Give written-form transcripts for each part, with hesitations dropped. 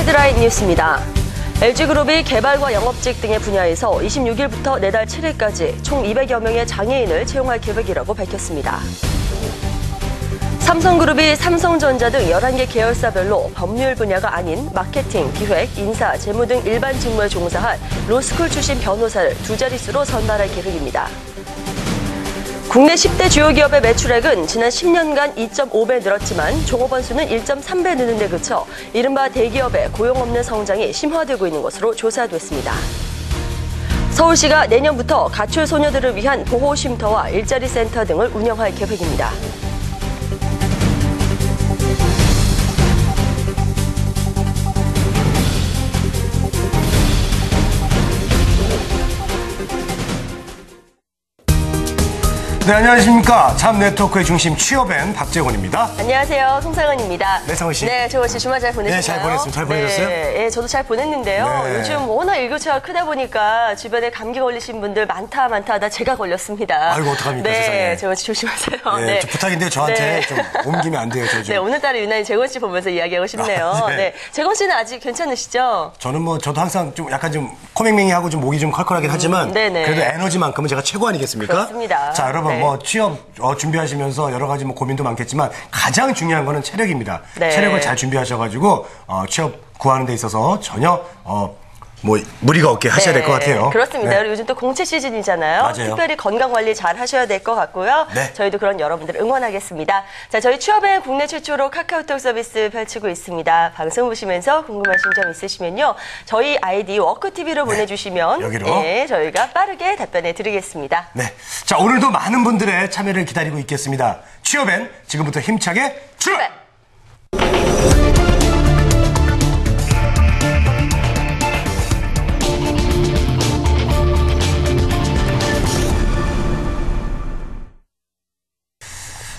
헤드라인 뉴스입니다. LG그룹이 개발과 영업직 등의 분야에서 26일부터 내달 7일까지 총 200여 명의 장애인을 채용할 계획이라고 밝혔습니다. 삼성그룹이 삼성전자 등 11개 계열사별로 법률 분야가 아닌 마케팅, 기획, 인사, 재무 등 일반 직무에 종사한 로스쿨 출신 변호사를 2자릿수로 선발할 계획입니다. 국내 10대 주요 기업의 매출액은 지난 10년간 2.5배 늘었지만 종업원 수는 1.3배 느는 데 그쳐 이른바 대기업의 고용 없는 성장이 심화되고 있는 것으로 조사됐습니다. 서울시가 내년부터 가출 소녀들을 위한 보호 쉼터와 일자리 센터 등을 운영할 계획입니다. 네, 안녕하십니까. 잡네트워크의 중심 취업엔 박재곤입니다. 안녕하세요. 송상은입니다. 네, 상은 씨. 네, 재곤 씨 주말 잘 보내셨나요? 네, 잘 보냈습니다. 잘 보내셨어요? 네, 저도 잘 보냈는데요. 네. 요즘 워낙 일교차가 크다 보니까 주변에 감기 걸리신 분들 많다 하다 제가 걸렸습니다. 아이고, 어떡합니까, 네, 세상에. 재곤 씨 조심하세요. 네, 저 부탁인데요. 저한테 네. 좀 옮기면 안 돼요, 저 좀. 네, 오늘따라 유난히 재곤 씨 보면서 이야기하고 싶네요. 아, 네. 네, 재곤 씨는 아직 괜찮으시죠? 저는 저도 항상 좀 약간 좀 코맹맹이하고 좀 목이 좀 컬컬하긴 하지만 네네. 그래도 에너지만큼은 제가 최고 아니겠습니까? 그렇습니다. 자, 여러분 네. 취업 준비하시면서 여러 가지 고민도 많겠지만 가장 중요한 거는 체력입니다. 네. 체력을 잘 준비하셔가지고 취업 구하는 데 있어서 전혀 무리가 없게 하셔야 될 것 같아요. 그렇습니다. 네. 그리고 요즘 또 공채 시즌이잖아요. 맞아요. 특별히 건강 관리 잘 하셔야 될 것 같고요. 네. 저희도 그런 여러분들 응원하겠습니다. 자, 저희 취업엔 국내 최초로 카카오톡 서비스 펼치고 있습니다. 방송 보시면서 궁금하신 점 있으시면요. 저희 아이디 워크TV로 보내주시면 여기로. 네, 저희가 빠르게 답변해 드리겠습니다. 네. 자, 오늘도 많은 분들의 참여를 기다리고 있겠습니다. 취업엔 지금부터 힘차게 출발!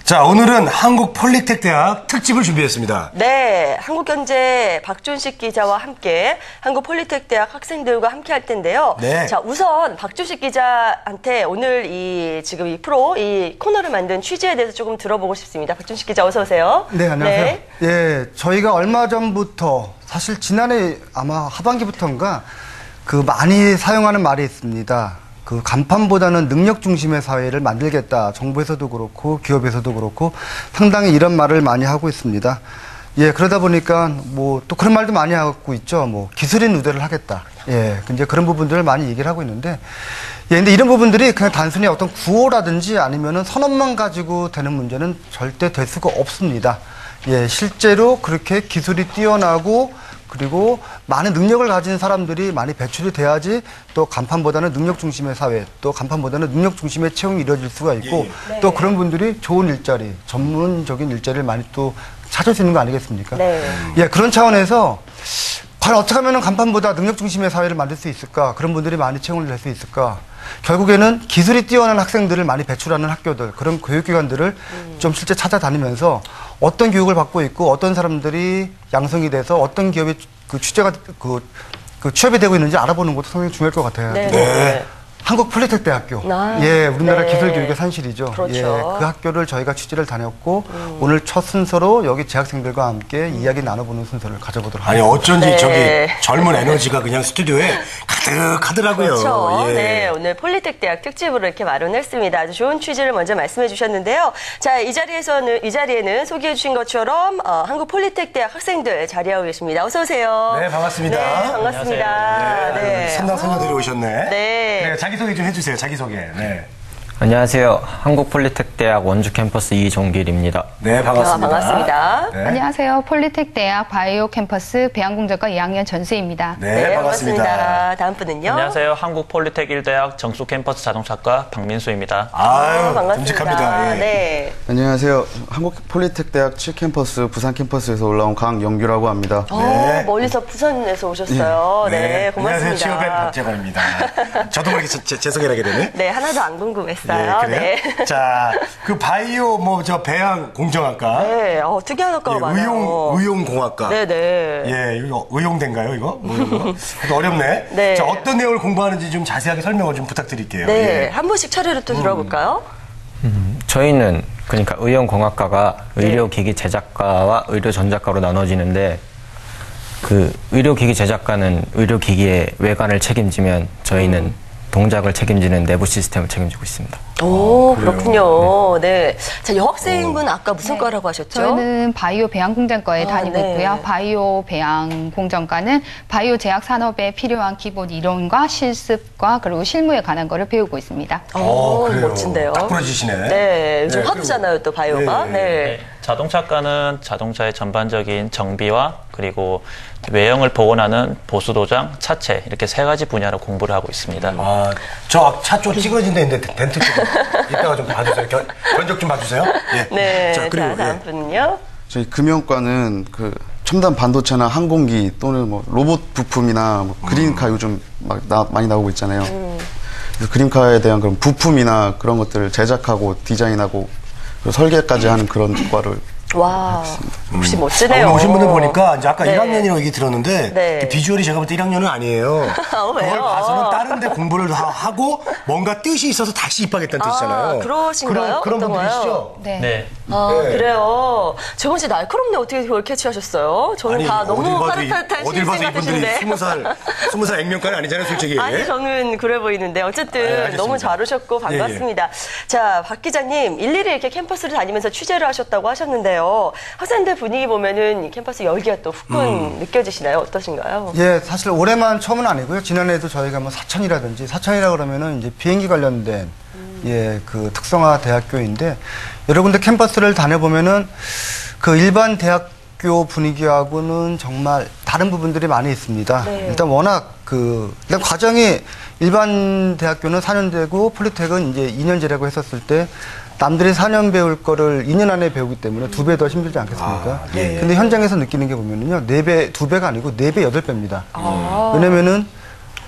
자, 오늘은 한국폴리텍대학 특집을 준비했습니다. 네, 한국경제 박준식 기자와 함께 한국폴리텍대학 학생들과 함께 할 텐데요. 네. 자, 우선 박준식 기자한테 오늘 이 코너를 만든 취지에 대해서 조금 들어보고 싶습니다. 박준식 기자 어서 오세요. 네, 안녕하세요. 예, 저희가 얼마 전부터 사실 지난해 아마 하반기부터인가 많이 사용하는 말이 있습니다. 간판보다는 능력 중심의 사회를 만들겠다. 정부에서도 그렇고 기업에서도 그렇고 상당히 이런 말을 많이 하고 있습니다. 예, 그러다 보니까 또 그런 말도 많이 하고 있죠. 기술인 우대를 하겠다. 예, 이제 그런 부분들을 많이 얘기를 하고 있는데, 예, 근데 이런 부분들이 그냥 단순히 어떤 구호라든지 아니면은 선언만 가지고 되는 문제는 절대 될 수가 없습니다. 예, 실제로 그렇게 기술이 뛰어나고 그리고 많은 능력을 가진 사람들이 많이 배출이 돼야지 또 간판보다는 능력 중심의 사회, 또 간판보다는 능력 중심의 채용이 이루어질 수가 있고 네. 또 그런 분들이 좋은 일자리, 전문적인 일자리를 많이 또 찾을 수 있는 거 아니겠습니까? 네. 예, 그런 차원에서 과연 어떻게 하면 간판보다 능력 중심의 사회를 만들 수 있을까? 그런 분들이 많이 채용을 낼 수 있을까? 결국에는 기술이 뛰어난 학생들을 많이 배출하는 학교들, 그런 교육기관들을 좀 실제 찾아다니면서 어떤 교육을 받고 있고 어떤 사람들이 양성이 돼서 어떤 기업이 취업이 되고 있는지 알아보는 것도 상당히 중요할 것 같아요. 네. 네. 한국폴리텍대학교. 아, 예, 우리나라 네. 기술교육의 산실이죠. 그렇죠. 예, 그 학교를 저희가 취재를 다녔고 오늘 첫 순서로 여기 재학생들과 함께 이야기 나눠보는 순서를 가져보도록 아니, 하겠습니다. 어쩐지 네. 저기 젊은 에너지가 그냥 스튜디오에 가득하더라고요. 그렇죠. 예. 네, 오늘 폴리텍대학 특집으로 이렇게 마련했습니다. 아주 좋은 취지를 먼저 말씀해 주셨는데요. 자, 이 자리에는 소개해 주신 것처럼 한국폴리텍대학 학생들 자리하고 계십니다. 어서 오세요. 네, 반갑습니다. 네, 반갑습니다. 네. 상당 선녀들이 오셨네. 네. 자기소개 좀 해주세요. 자기소개. 네. 안녕하세요. 한국폴리텍대학 원주 캠퍼스 이종길입니다. 네, 반갑습니다. 반갑습니다. 네. 안녕하세요. 폴리텍대학 바이오 캠퍼스 배양공작과 2학년 전수희입니다. 네, 반갑습니다. 다음 분은요? 안녕하세요. 한국폴리텍1대학 정수 캠퍼스 자동차과 박민수입니다. 아유, 반갑습니다. 듬직합니다. 예. 네. 안녕하세요. 한국폴리텍대학 7캠퍼스 부산 캠퍼스에서 올라온 강영규라고 합니다. 네. 멀리서 부산에서 오셨어요. 네, 고맙습니다. 안녕하세요. 취업의 박재관입니다. 저도 모르게 제 소개를 하게 되네. 네, 하나도 안 궁금했어요. 예, 그래요? 네. 자, 바이오 배양 공정학과. 네, 특이한 학과가 많아요. 의용공학과. 네네. 예, 이거 의용대인가요, 이거? 이거 어렵네. 네. 자, 어떤 내용을 공부하는지 좀 자세하게 설명을 좀 부탁드릴게요. 네, 예. 한 번씩 차례로 또 들어볼까요? 저희는 그러니까 의용공학과가 의료기기 제작과와 의료전자과로 나눠지는데 그 의료기기 제작가는 의료기기의 외관을 책임지면 저희는 동작을 책임지는 내부 시스템을 책임지고 있습니다. 오, 그렇군요. 네. 자, 여학생분 아까 무슨 과라고 하셨죠? 저희는 바이오 배양공정과에 다니고 네. 있고요. 바이오 배양공정과는 바이오 제약 산업에 필요한 기본 이론과 실습과 그리고 실무에 관한 거를 배우고 있습니다. 오, 그래요. 멋진데요. 딱 부러지시네. 네, 요즘 네, 화두잖아요, 또 바이오가. 네, 네. 네, 자동차과는 자동차의 전반적인 정비와 그리고 외형을 복원하는 보수도장, 차체 이렇게 세 가지 분야로 공부를 하고 있습니다. 아, 저 차 쪽 찌그러진 데 있는데 덴트 쪽 이따가 좀 봐주세요. 견적 좀 봐주세요. 예. 네. 자, 그리고 다음 분은요. 저희 금융과는 그 첨단 반도체나 항공기 또는 뭐 로봇 부품이나 뭐 그린카 요즘 막 많이 나오고 있잖아요. 그래서 그린카에 대한 그런 부품이나 그런 것들을 제작하고 디자인하고 그리고 설계까지 하는 그런 과를 와, 혹시 멋지네요. 오늘 오신 분들 보니까 이제 아까 네. 1학년이라고 얘기 들었는데 네. 비주얼이 제가 볼 때 1학년은 아니에요. 왜요? 그걸 봐서는 다른 데 공부를 하고 뭔가 뜻이 있어서 다시 입학했다는 뜻이잖아요. 그러신가요? 그런 분들 어떤가요? 계시죠? 네. 네. 아, 네. 그래요. 재건 씨 날카롭네. 어떻게 그걸 캐치하셨어요? 저는 다 너무 파릇파릇한 어딜 봐서 신생 이분들이 같으신데. 20살 액면가는 아니잖아요, 솔직히. 아니, 저는 그래 보이는데. 어쨌든 알겠습니다. 너무 잘 오셨고 반갑습니다. 자, 박 기자님, 일일이 이렇게 캠퍼스를 다니면서 취재를 하셨다고 하셨는데요. 학생들 분위기 보면은 이 캠퍼스 열기가 또 후끈 느껴지시나요? 어떠신가요? 예, 사실 올해만 처음은 아니고요. 지난해에도 저희가 뭐 사천이라 그러면은 이제 비행기 관련된 예, 그 특성화 대학교인데 여러 군데 캠퍼스를 다녀보면은 그 일반 대학교 분위기하고는 정말 다른 부분들이 많이 있습니다. 네. 일단 워낙 일단 과정이 일반 대학교는 4년제고 폴리텍은 이제 2년제라고 했었을 때 남들이 4년 배울 거를 2년 안에 배우기 때문에 2배 더 힘들지 않겠습니까? 예, 예. 근데 현장에서 느끼는 게 보면은요, 4배, 2배가 아니고 4배, 8배입니다. 왜냐면은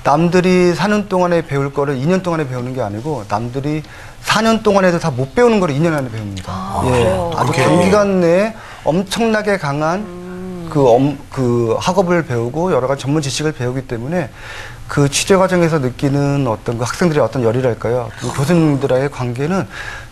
남들이 4년 동안에 배울 거를 2년 동안에 배우는 게 아니고 남들이 4년 동안에도 다 못 배우는 거를 2년 안에 배웁니다. 그래요? 아주 그렇게. 단기간 내에 엄청나게 강한 그 학업을 배우고 여러 가지 전문 지식을 배우기 때문에 그 취재 과정에서 느끼는 어떤 그 학생들의 어떤 열이랄까요. 그 교수님들과의 관계는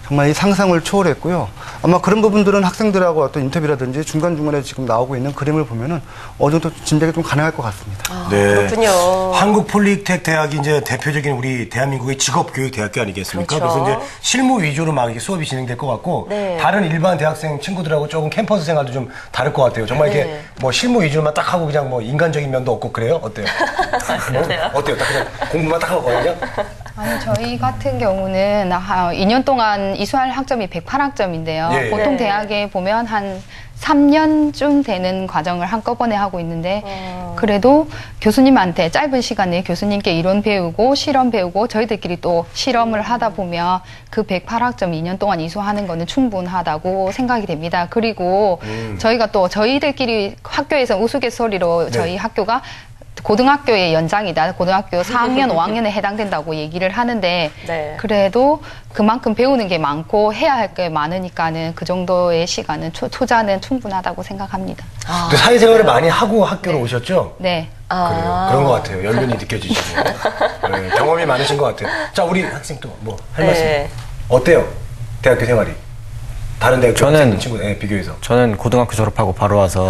정말 이 상상을 초월했고요. 아마 그런 부분들은 학생들하고 어떤 인터뷰라든지 중간중간에 지금 나오고 있는 그림을 보면은 어느 정도 짐작이 좀 가능할 것 같습니다. 그렇군요. 한국 폴리텍 대학이 이제 대표적인 우리 대한민국의 직업교육대학교 아니겠습니까? 그렇죠. 그래서 이제 실무 위주로 막 이렇게 수업이 진행될 것 같고 네. 다른 일반 대학생 친구들하고 조금 캠퍼스 생활도 좀 다를 것 같아요. 정말 이렇게 네. 뭐 실무 위주로만 딱 하고 그냥 뭐 인간적인 면도 없고 그래요? 어때요? 어때요? 딱 그냥 공부만 딱 하고 그냥? 아니, 저희 같은 경우는 2년 동안 이수할 학점이 108학점인데요. 예, 예. 보통 네. 대학에 보면 한 3년쯤 되는 과정을 한꺼번에 하고 있는데 그래도 교수님한테 짧은 시간에 교수님께 이론 배우고 실험 배우고 저희들끼리 또 실험을 하다 보면 그 108학점 2년 동안 이수하는 거는 충분하다고 생각이 됩니다. 그리고 저희가 또 저희들끼리 학교에서 우스갯소리로 저희 학교가 고등학교의 연장이다. 고등학교 4학년, 5학년에 해당된다고 얘기를 하는데 네. 그래도 그만큼 배우는 게 많고 해야 할 게 많으니까는 그 정도의 시간은 투자는 충분하다고 생각합니다. 근데 사회생활을 많이 하고 학교로 오셨죠? 네. 그래요. 그런 것 같아요. 연륜이 느껴지시고 네, 경험이 많으신 것 같아요. 자, 우리 학생 또 뭐 할 말씀 네. 어때요? 대학교 생활이 다른 대학교 저는- 학생 친구 비교해서. 저는 고등학교 졸업하고 바로 와서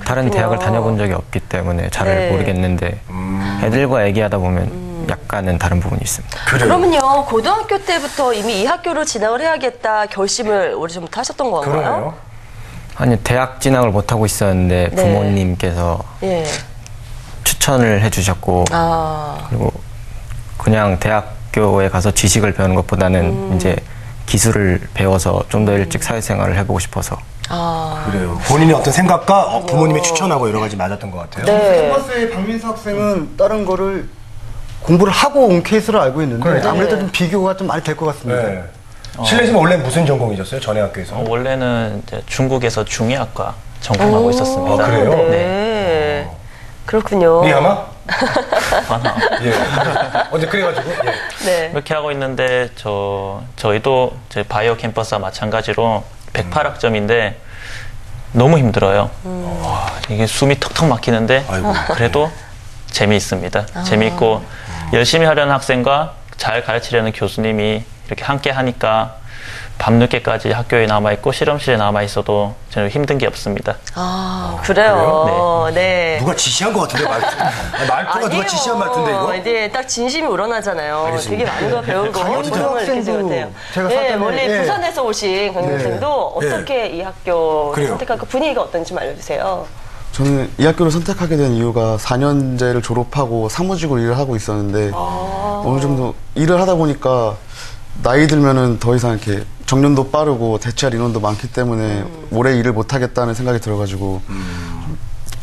다른 그렇군요. 대학을 다녀본 적이 없기 때문에 잘 네. 모르겠는데 애들과 얘기하다 보면 약간은 다른 부분이 있습니다. 그러면요, 고등학교 때부터 이미 이 학교로 진학을 해야겠다 결심을 오래전부터 하셨던 건가요? 그러네요. 아니 대학 진학을 못 하고 있었는데 네. 부모님께서 예. 추천을 해주셨고 그리고 그냥 대학교에 가서 지식을 배우는 것보다는 이제 기술을 배워서 좀 더 일찍 사회생활을 해보고 싶어서 그래요. 본인의 어떤 생각과 부모님의 추천하고 여러 가지 맞았던 것 같아요. 네. 캠퍼스의 박민수 학생은 다른 거를 공부를 하고 온 케이스로 알고 있는데 그러니까요. 아무래도 좀 비교가 좀 많이 될 것 같습니다. 네. 실례지만 원래 무슨 전공이셨어요? 전에 학교에서? 원래는 이제 중국에서 중의학과 전공하고 있었습니다. 아, 그래요? 네. 그렇군요. 니하마? 하나. 예. 어제 그래가지고. 예. 네. 그렇게 하고 있는데 저희도 제 바이오 캠퍼스와 마찬가지로 108학점인데 너무 힘들어요. 와, 이게 숨이 턱턱 막히는데 아이고. 그래도 재미있습니다. 재미있고 열심히 하려는 학생과 잘 가르치려는 교수님이 이렇게 함께 하니까 밤늦게까지 학교에 남아있고 실험실에 남아있어도 저는 힘든 게 없습니다. 아, 그래요? 네. 누가 지시한 것 같은데, 말투가 누가 지시한 말투인데, 이거? 이제 딱 진심이 우러나잖아요. 알겠습니다. 되게 많은 거 배우고 강영준 보람을 느끼는 것 학생도 같아요. 제가 네, 사전에, 멀리 예. 부산에서 오신 강영준도 예. 어떻게 이 학교 그래요. 선택한 그 분위기가 어떤지 좀 알려주세요. 저는 이 학교를 선택하게 된 이유가 4년제를 졸업하고 사무직으로 일을 하고 있었는데 어느 정도 일을 하다 보니까 나이 들면은 더 이상 이렇게 정년도 빠르고 대체할 인원도 많기 때문에 오래 일을 못 하겠다는 생각이 들어가지고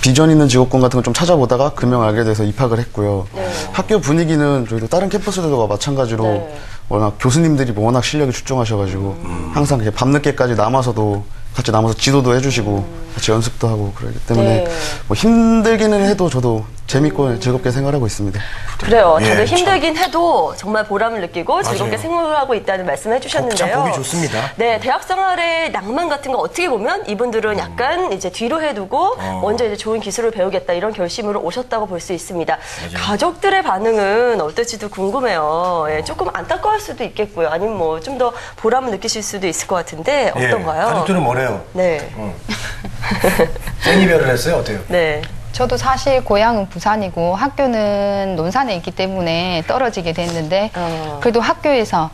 비전 있는 직업군 같은 걸 좀 찾아보다가 금명을 알게 돼서 입학을 했고요. 학교 분위기는 저희도 다른 캠퍼스들과 마찬가지로 네. 워낙 교수님들이 워낙 실력이 출중하셔가지고 항상 이렇게 밤늦게까지 남아서도 같이 남아서 지도도 해주시고 같이 연습도 하고 그러기 때문에 네. 뭐 힘들기는 해도 저도 재밌고 즐겁게 생활하고 있습니다. 그래요. 예, 다들 참. 힘들긴 해도 정말 보람을 느끼고 즐겁게 맞아요. 생활을 하고 있다는 말씀을 해주셨는데요. 참 보기 좋습니다. 네, 대학 생활의 낭만 같은 거 어떻게 보면 이분들은 약간 이제 뒤로 해두고 먼저 이제 좋은 기술을 배우겠다 이런 결심으로 오셨다고 볼 수 있습니다. 가족들의 반응은 어떨지도 궁금해요. 예, 조금 안타까울 수도 있겠고요. 아니면 뭐 좀 더 보람을 느끼실 수도 있을 것 같은데 어떤가요? 가족들은 뭐래요? 네, 생이별을 했어요? 어때요? 네. 저도 사실 고향은 부산이고 학교는 논산에 있기 때문에 떨어지게 됐는데 그래도 학교에서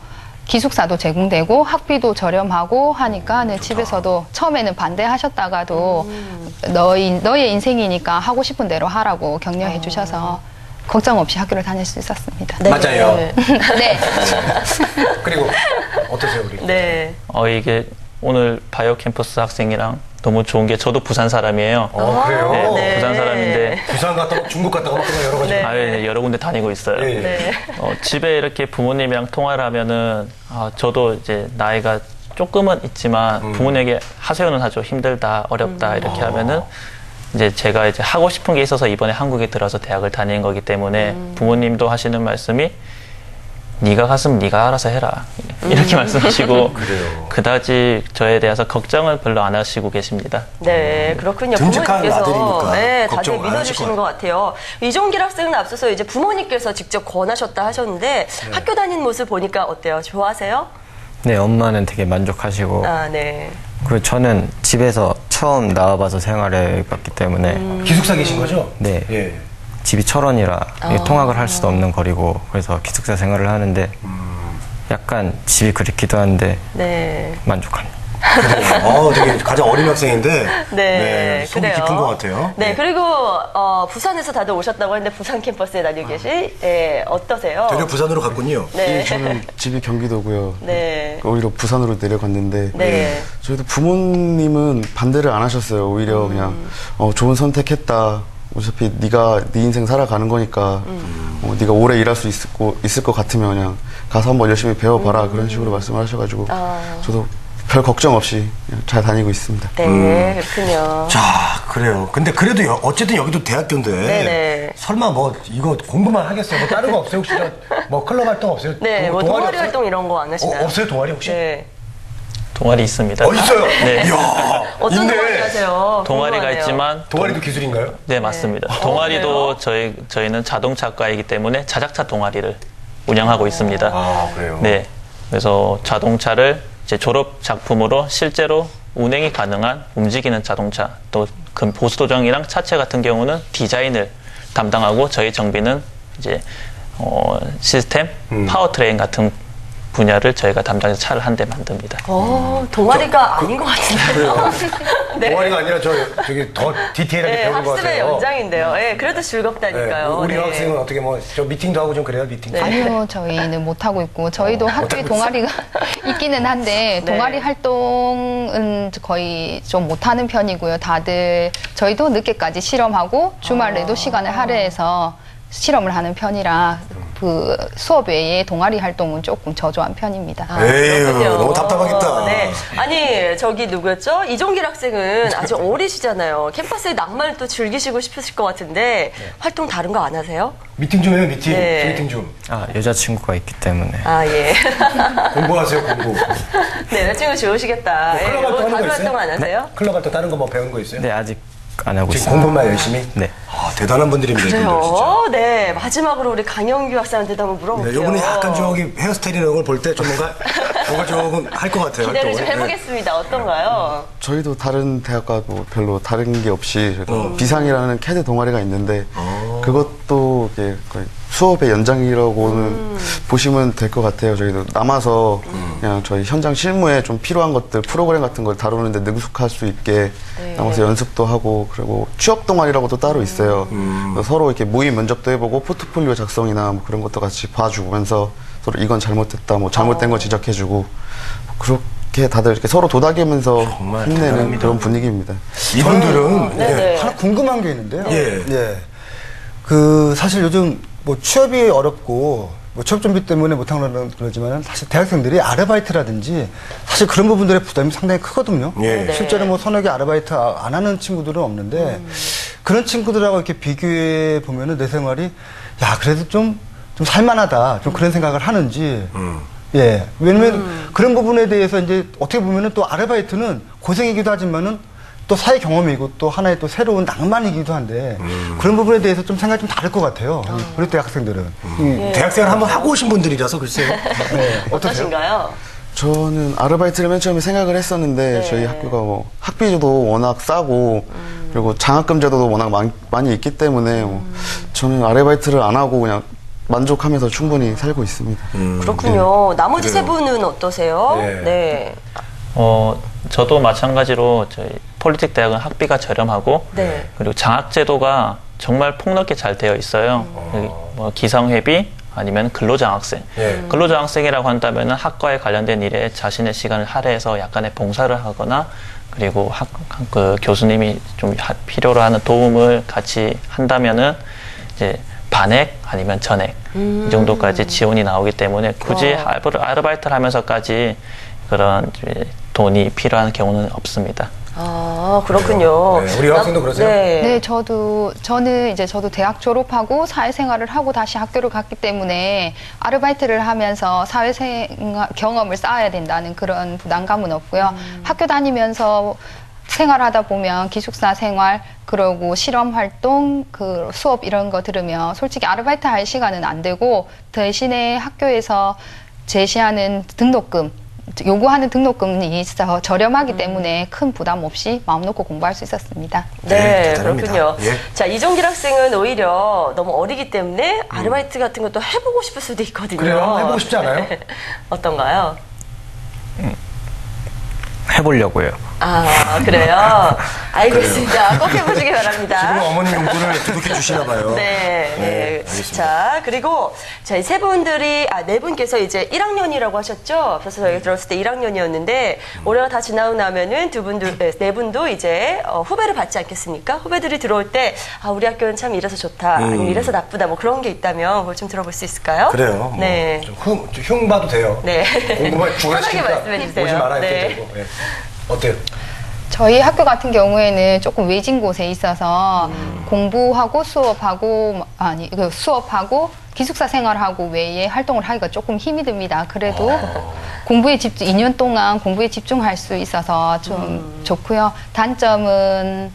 기숙사도 제공되고 학비도 저렴하고 하니까 집에서도 처음에는 반대하셨다가도 너의 인생이니까 하고 싶은 대로 하라고 격려해 주셔서 걱정 없이 학교를 다닐 수 있었습니다. 네. 맞아요. 네. 그리고 어떠세요, 우리? 네. 이게 오늘 바이오 캠퍼스 학생이랑 너무 좋은 게 저도 부산 사람이에요. 그래요? 네, 부산 사람인데 부산 갔다가 중국 갔다가 막 여러 가지. 네. 여러 군데 다니고 있어요. 예, 예. 네. 집에 이렇게 부모님이랑 통화를 하면은 저도 이제 나이가 조금은 있지만 부모님에게 하소연은 하죠. 힘들다, 어렵다 이렇게 하면은 이제 제가 이제 하고 싶은 게 있어서 이번에 한국에 들어서 대학을 다니는 거기 때문에 부모님도 하시는 말씀이 네가 갔으면 네가 알아서 해라 이렇게 말씀하시고 그다지 저에 대해서 걱정을 별로 안 하시고 계십니다. 네, 그렇군요. 듬직한 부모님께서 아들이니까 네, 다들 걱정 안 하실 믿어주시는 것 같아요. 이종길 학생은 앞서서 이제 부모님께서 직접 권하셨다 하셨는데 학교 다니는 모습 보니까 어때요? 좋아하세요? 네, 엄마는 되게 만족하시고 아, 네. 그리고 저는 집에서 처음 나와봐서 생활해봤기 때문에 기숙사 계신 거죠? 네. 예. 집이 철원이라 통학을 할 수도 없는 거리고 그래서 기숙사 생활을 하는데 약간 집이 그립기도 한데 네. 만족합니다. 되게 가장 어린 학생인데 네, 속이 그래요. 깊은 것 같아요. 네, 그리고 부산에서 다들 오셨다고 했는데 부산 캠퍼스에 다니고 계시 어떠세요? 되려 부산으로 갔군요. 네. 저는 집이 경기도고요. 네. 오히려 부산으로 내려갔는데 네. 저희도 부모님은 반대를 안 하셨어요. 오히려 그냥 좋은 선택했다. 어차피 네가 네 인생 살아가는 거니까 네가 오래 일할 수 있을 것 같으면 그냥 가서 한번 열심히 배워봐라 그런 식으로 말씀을 하셔가지고 저도 별 걱정 없이 그냥 잘 다니고 있습니다. 네, 그렇군요. 자, 그래요. 근데 그래도 어쨌든 여기도 대학교인데 네네. 설마 뭐 이거 공부만 하겠어요? 뭐 다른 거 없어요? 혹시 뭐 클럽 활동 없어요? 네, 뭐 동아리 없어요? 활동 이런 거 안 하시나요? 없어요? 동아리 혹시? 네. 동아리 있습니다. 있어요? 네. 이야, 어떤 있네. 동아리 하세요? 동아리가 궁금하네요. 있지만 동아리도 기술인가요? 네, 맞습니다. 동아리도 저희는 자동차과이기 때문에 자작차 동아리를 운영하고 있습니다. 아, 그래요? 네. 그래서 자동차를 이제 졸업 작품으로 실제로 운행이 가능한 움직이는 자동차, 또 보수도정이랑 차체 같은 경우는 디자인을 담당하고 저희 정비는 이제 시스템, 파워트레인 같은 분야를 저희가 담당해서 차를 한 대 만듭니다. 동아리가 아닌 것 같은데요. 네. 동아리가 아니라 저기 더 디테일하게 네, 배우는 것 학습의 같아요. 연장인데요. 네, 그래도 즐겁다니까요. 우리 네. 학생은 어떻게 뭐 저 미팅도 하고 좀 그래요? 미팅. 네. 아니요, 저희는 못하고 있고, 저희도 학교에 동아리가 있기는 한데, 네. 동아리 활동은 거의 좀 못하는 편이고요. 다들, 저희도 늦게까지 실험하고, 주말에도 시간을 할애해서 실험을 하는 편이라, 그 수업 외에 동아리 활동은 조금 저조한 편입니다. 에휴, 그렇군요. 너무 답답하겠다. 네. 아니, 저기 누구였죠? 이종길 학생은 아직 어리시잖아요. 캠퍼스의 낭만을 또 즐기시고 싶으실 것 같은데, 활동 다른 거 안 하세요? 미팅 좀 해요, 미팅. 네. 미팅 좀. 여자친구가 있기 때문에 아, 예. 공부하세요, 공부. 네, 여자친구 좋으시겠다. 예, 클럽 뭐 활동 하는 다른 거 있어요? 활동 안 하세요? 클럽 활동 다른 거 뭐 배우는 거 있어요? 네, 아직 안 하고 지금 있습니다. 공부만 열심히? 네. 아, 대단한 분들입니다, 이분들 진짜. 그래요? 네. 마지막으로 우리 강영규 학생한테도 한번 물어볼게요. 네, 요번에 약간 저기 헤어스타일이나 이런 걸 볼 때 좀 뭔가 뭔가 조금 할 것 같아요. 기대를 좀 활동을. 해보겠습니다. 어떤가요? 저희도 다른 대학과 뭐 별로 다른 게 없이 비상이라는 캐드 동아리가 있는데 그것도 이게 거의 수업의 연장이라고는 보시면 될 것 같아요. 저희도 남아서 그냥 저희 현장 실무에 좀 필요한 것들 프로그램 같은 걸 다루는데 능숙할 수 있게 남아서 연습도 하고 그리고 취업 동아리라고도 따로 있어요. 그래서 서로 이렇게 모의 면접도 해보고 포트폴리오 작성이나 뭐 그런 것도 같이 봐주면서 서로 이건 잘못됐다, 뭐 잘못된 거 지적해주고 그렇게 다들 이렇게 서로 도닥이면서 정말 힘내는 대단합니다. 그런 분위기입니다. 이분들은 네네. 하나 궁금한 게 있는데요. 예. 그 사실 요즘 뭐 취업이 어렵고 뭐 취업 준비 때문에 못하는 그러지만 사실 대학생들이 아르바이트라든지 사실 그런 부분들의 부담이 상당히 크거든요. 예. 실제로 뭐 서너 개 아르바이트 안 하는 친구들은 없는데 그런 친구들하고 이렇게 비교해 보면은 내 생활이 야 그래도 좀 살만하다 좀 그런 생각을 하는지. 예. 왜냐면 그런 부분에 대해서 이제 어떻게 보면은 또 아르바이트는 고생이기도 하지만은 또 사회 경험이고 또 하나의 또 새로운 낭만이기도 한데 그런 부분에 대해서 좀 생각이 좀 다를 것 같아요. 우리 대학생들은. 대학생활 한번 하고 오신 분들이라서 글쎄요. 네. 어떠신가요? 저는 아르바이트를 맨 처음에 생각을 했었는데 저희 학교가 뭐 학비도 워낙 싸고 그리고 장학금 제도도 워낙 많이 있기 때문에 저는 아르바이트를 안 하고 그냥 만족하면서 충분히 살고 있습니다. 그렇군요. 나머지 그래요. 세 분은 어떠세요? 네. 네. 저도 마찬가지로 저희 폴리텍 대학은 학비가 저렴하고 네. 그리고 장학제도가 정말 폭넓게 잘 되어 있어요. 여기 뭐 기상회비 아니면 근로장학생. 예. 근로장학생이라고 한다면은 학과에 관련된 일에 자신의 시간을 할애해서 약간의 봉사를 하거나 그리고 그 교수님이 좀 필요로 하는 도움을 같이 한다면은 이제 반액 아니면 전액 이 정도까지 지원이 나오기 때문에 굳이 아르바이트를 하면서까지 그런 이제 돈이 필요한 경우는 없습니다. 아, 그렇군요. 네, 우리 여학생도 그러세요? 네, 저는 대학 졸업하고 사회생활을 하고 다시 학교를 갔기 때문에 아르바이트를 하면서 사회생활 경험을 쌓아야 된다는 그런 부담감은 없고요. 학교 다니면서 생활하다 보면 기숙사 생활, 그러고 실험 활동, 그 수업 이런 거 들으면 솔직히 아르바이트 할 시간은 안 되고 대신에 학교에서 제시하는 등록금, 요구하는 등록금이 있어서 저렴하기 때문에 큰 부담 없이 마음 놓고 공부할 수 있었습니다. 네, 대단합니다. 그렇군요. 예. 자, 이종길 학생은 오히려 너무 어리기 때문에 아르바이트 같은 것도 해보고 싶을 수도 있거든요. 그래요? 해보고 싶지 않아요? 어떤가요? 해보려고요. 아, 그래요? 알겠습니다. 꼭 해보시기 바랍니다. 지금 어머니 용돈을 두둑해 주시나 봐요. 네, 네. 알겠습니다. 자, 그리고 저희 세 분들이, 네 분께서 이제 1학년이라고 하셨죠? 그래서 저희 들었을 때 1학년이었는데, 올해가 다 지나고 나면은 네 분도 이제 후배를 받지 않겠습니까? 후배들이 들어올 때, 우리 학교는 참 이래서 좋다, 아니면 이래서 나쁘다, 뭐 그런 게 있다면 그걸 좀 들어볼 수 있을까요? 그래요. 뭐 네. 좀 흉 봐도 돼요. 네. 궁금하게 편하게 말씀해 주세요. 오지 말아야 네. 되고. 네. 어때요? 저희 학교 같은 경우에는 조금 외진 곳에 있어서 공부하고 수업하고 기숙사 생활하고 외에 활동을 하기가 조금 힘이 듭니다. 그래도 공부에 2년 동안 공부에 집중할 수 있어서 좀 좋고요. 단점은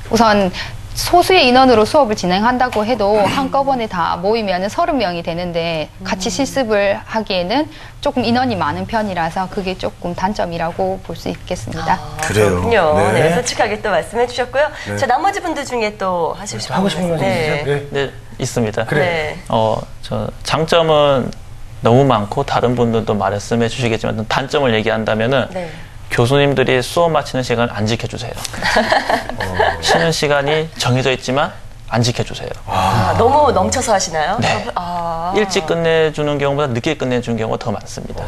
우선 소수의 인원으로 수업을 진행한다고 해도 한꺼번에 다 모이면 30명이 되는데 같이 실습을 하기에는 조금 인원이 많은 편이라서 그게 조금 단점이라고 볼 수 있겠습니다. 그래요. 그렇군요. 네. 네, 솔직하게 또 말씀해 주셨고요. 자, 나머지 분들 중에 또 하시고 싶은 하고 싶은 말씀 있으세요? 네. 네, 있습니다. 네. 저 장점은 너무 많고 다른 분들도 말씀해 주시겠지만 단점을 얘기한다면은 네. 교수님들이 수업 마치는 시간을 안 지켜주세요. 쉬는 시간이 정해져 있지만 안 지켜주세요. 너무 넘쳐서 하시나요? 네. 일찍 끝내주는 경우보다 늦게 끝내주는 경우가 더 많습니다.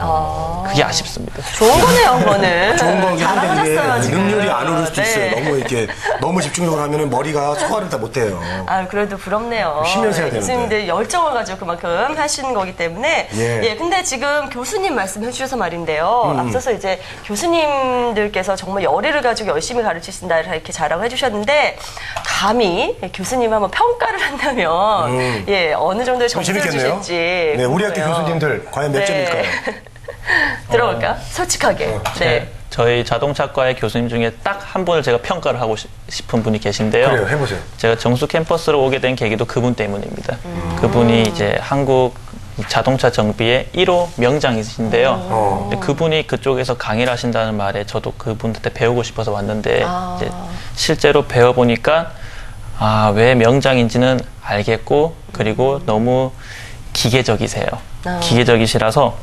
그게 아쉽습니다. 좋은 거네요, 그거는. 좋은 거긴 한데 잘하셨어요, 이게 지금. 능률이 안 오를 수도 네. 있어요. 너무 집중적으로 하면 머리가 소화를 다 못해요. 그래도 부럽네요. 쉬면서 해야 되는데. 교수님들 열정을 가지고 그만큼 하시는 거기 때문에. 예. 근데 지금 교수님 말씀해 주셔서 말인데요. 앞서서 이제 교수님들께서 정말 열의를 가지고 열심히 가르치신다 이렇게 자랑을 해주셨는데, 감히 교수님 한번 평가를 한다면, 어느 정도의 점수를 재밌겠네요. 주실지. 네, 우리 학교 궁금해요. 교수님들 과연 몇 점일까요? 들어볼까? 솔직하게. 네. 저희 자동차과의 교수님 중에 딱 한 분을 제가 평가를 하고 싶은 분이 계신데요. 그래요, 해보세요. 제가 정수 캠퍼스로 오게 된 계기도 그분 때문입니다. 그분이 이제 한국 자동차 정비의 1호 명장이신데요. 근데 그분이 그쪽에서 강의를 하신다는 말에 저도 그분한테 배우고 싶어서 왔는데 이제 실제로 배워보니까 왜 명장인지는 알겠고 그리고 너무 기계적이세요. 기계적이시라서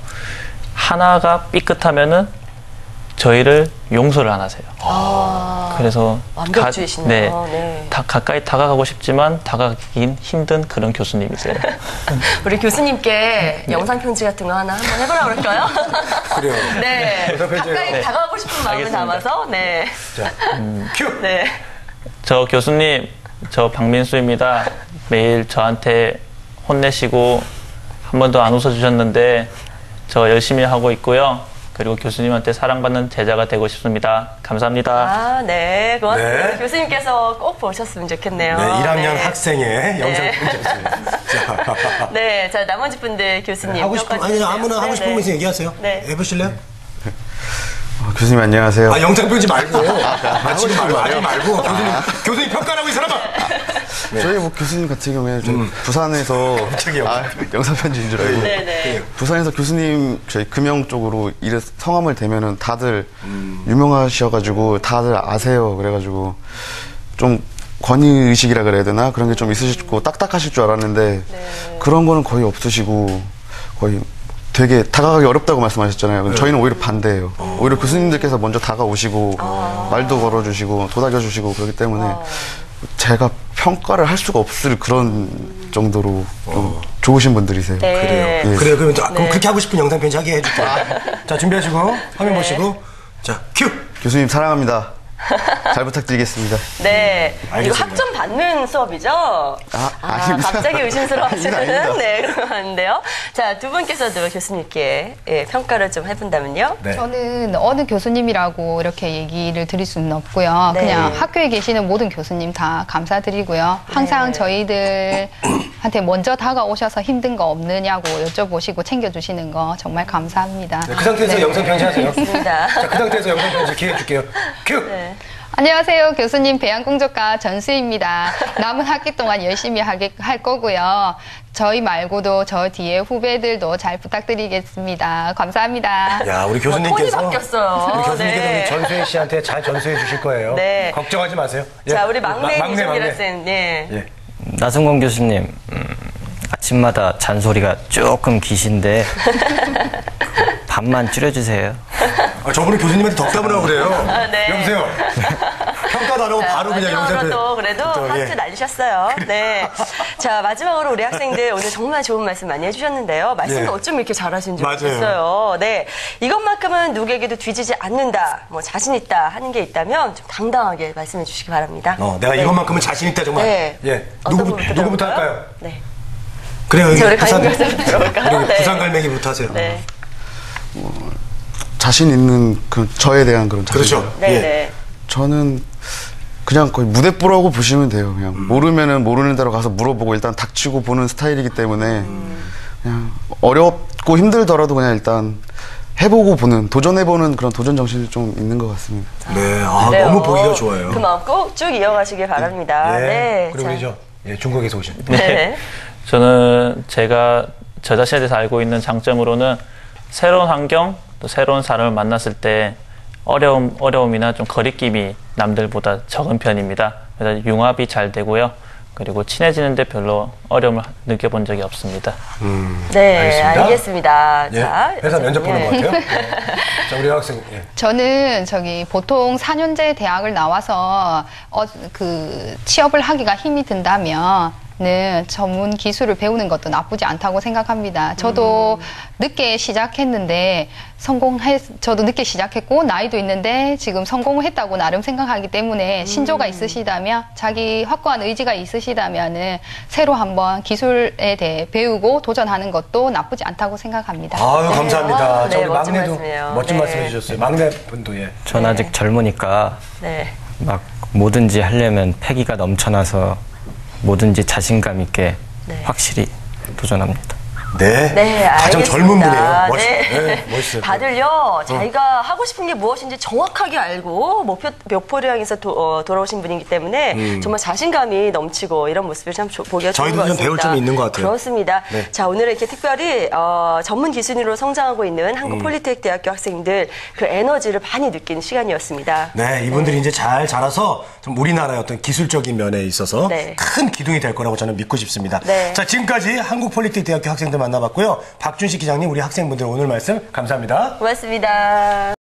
하나가 삐끗하면은 저희를 용서를 안 하세요. 그래서 완벽주의시네요. 네. 가까이 다가가고 싶지만 다가가긴 힘든 그런 교수님이세요. 우리 교수님께 영상 편지 같은 거 하나 한번 해보라 그럴까요? 그래요. 네. 영상 편지요. 가까이 다가가고 싶은 마음을 알겠습니다. 담아서. 네. 자, 큐. 네. 저 교수님, 저 박민수입니다. 매일 저한테 혼내시고 한 번도 안 웃어주셨는데 저 열심히 하고 있고요. 그리고 교수님한테 사랑받는 제자가 되고 싶습니다. 감사합니다. 네. 고맙습니다. 네. 교수님께서 꼭 보셨으면 좋겠네요. 네, 1학년 네. 학생의 영상 네. 편지였습니다. 자, 네. 자, 나머지 분들 교수님. 하고 싶은 아니 평가해주세요. 아무나 하고 네, 싶은 네. 거 있으면 얘기하세요. 네. 해보실래요? 교수님 안녕하세요. 영상 편지 말고. 지금 말고. 교수님 평가라고 이 사람아. 저희 뭐 교수님 같은 경우에는 저희 부산에서 갑자기요? 영상 편지인 줄 알고 네네. 부산에서 교수님 저희 금영 쪽으로 성함을 대면은 다들 유명하셔가지고 다들 아세요. 그래가지고 좀 권위 의식이라 그래야 되나 그런 게 좀 있으시고 딱딱하실 줄 알았는데 그런 거는 거의 없으시고 거의 되게 다가가기 어렵다고 말씀하셨잖아요. 근데 저희는 오히려 반대예요. 오히려 교수님들께서 먼저 다가오시고 말도 걸어주시고 도닥여주시고 그렇기 때문에 제가 평가를 할 수가 없을 그런 정도로 좀 좋으신 분들이세요. 네. 그래요. 예. 그래요. 그럼 그렇게 하고 싶은 영상 편지 하게 해줄게요. 자, 준비하시고 화면 보시고 자, 큐. 교수님 사랑합니다. 잘 부탁드리겠습니다. 네. 이거 알겠습니다. 학점 받는 수업이죠? 아닙니다. 갑자기 의심스러워하시는 아닙니다. 네, 그런데요. 자, 두 분께서도 교수님께 평가를 좀 해본다면요. 네. 저는 어느 교수님이라고 이렇게 얘기를 드릴 수는 없고요. 네. 그냥 학교에 계시는 모든 교수님 다 감사드리고요. 항상 네. 저희들한테 먼저 다가오셔서 힘든 거 없느냐고 여쭤보시고 챙겨주시는 거 정말 감사합니다. 네, 그 상태에서 네. 영상 편지 하세요. 좋습니다. 자, 그 상태에서 영상 편지 기회 줄게요. 큐. 네. 안녕하세요. 교수님 배양공조과 전수입니다. 남은 학기 동안 열심히 할 거고요. 저희 말고도 저 뒤에 후배들도 잘 부탁드리겠습니다. 감사합니다. 야, 우리 톤이 교수님께서 바뀌었어요. 우리 교수님께서 네. 우리 전수혜 씨한테 잘 전수해 주실 거예요. 네. 걱정하지 마세요. 예. 자, 우리 막내 막내. 이정미라 쌤. 네. 예. 나승권 교수님, 아침마다 잔소리가 조금 기신데 반만 줄여주세요. 저분은 교수님한테 덕담을 하고 그래요. 네. 여보세요. 평가도 안 하고 바로 그냥 영상 마지막으로 편지. 또 그래도 하트 날리셨어요. 네. 자, 마지막으로 우리 학생들 오늘 정말 좋은 말씀 많이 해주셨는데요. 말씀을 네. 어쩜 이렇게 잘하시는지 맞아요. 모르겠어요. 네. 이것만큼은 누구에게도 뒤지지 않는다, 뭐 자신 있다 하는 게 있다면 좀 당당하게 말씀해 주시기 바랍니다. 내가 네. 이것만큼은 자신 있다 정말. 네. 예. 어떤 누구부터 분부터 할까요? 네. 그래요. 여기 자, 우리 부산 갈매기 들어볼까요? 우리 네. 부산 갈매기부터 하세요. 네. 자신 있는 그 저에 대한 그런 자신. 그렇죠. 네. 예. 네. 저는 그냥 거의 무대뽀라고 보시면 돼요. 그냥 모르면은 모르는 대로 가서 물어보고 일단 닥치고 보는 스타일이기 때문에 그냥 어렵고 힘들더라도 그냥 일단 해보고 보는 도전해보는 그런 도전 정신이 좀 있는 것 같습니다. 네. 그래요. 너무 보기가 좋아요. 그 마음 꼭 쭉 이어가시길 바랍니다. 예. 네. 그리고 자. 우리 중국에서 오신. 네. 저는 제가 저 자신에 대해서 알고 있는 장점으로는 새로운 환경, 또 새로운 사람을 만났을 때 어려움이나 좀 거리낌이 남들보다 적은 편입니다. 그래서 융합이 잘 되고요. 그리고 친해지는데 별로 어려움을 느껴본 적이 없습니다. 네, 알겠습니다. 예. 자, 회사 면접 보는 것 같아요. 자, 우리 학생. 예. 저는 보통 4년제 대학을 나와서 취업을 하기가 힘이 든다면 전문 기술을 배우는 것도 나쁘지 않다고 생각합니다. 저도 늦게 시작했는데 저도 늦게 시작했고 나이도 있는데 지금 성공을 했다고 나름 생각하기 때문에 신조가 있으시다면 자기 확고한 의지가 있으시다면 새로 한번 기술에 대해 배우고 도전하는 것도 나쁘지 않다고 생각합니다. 아유, 감사합니다. 네, 저 우리 멋진 막내도 말씀이에요. 멋진 네. 말씀 해주셨어요. 막내 분도 예. 전 아직 젊으니까 네. 막 뭐든지 하려면 패기가 넘쳐나서 뭐든지 자신감 있게 네. 확실히 도전합니다. 네. 네, 가장 알겠습니다. 젊은 분이에요. 네. 멋있어요. 다들요, 자기가 하고 싶은 게 무엇인지 정확하게 알고 목표를 향해서 돌아오신 분이기 때문에 정말 자신감이 넘치고 이런 모습을 참 보기가 좋은 저희도 것 좀 같습니다. 배울 점이 있는 것 같아요. 그렇습니다. 네. 자, 오늘은 이렇게 특별히 전문 기순위로 성장하고 있는 한국폴리텍대학교 학생들 그 에너지를 많이 느끼는 시간이었습니다. 네, 이분들이 이제 잘 자라서 좀 우리나라의 어떤 기술적인 면에 있어서 네. 큰 기둥이 될 거라고 저는 믿고 싶습니다. 네. 자, 지금까지 한국폴리텍대학교 학생들 만나봤고요. 박준식 기장님, 우리 학생분들 오늘 말씀 감사합니다. 고맙습니다.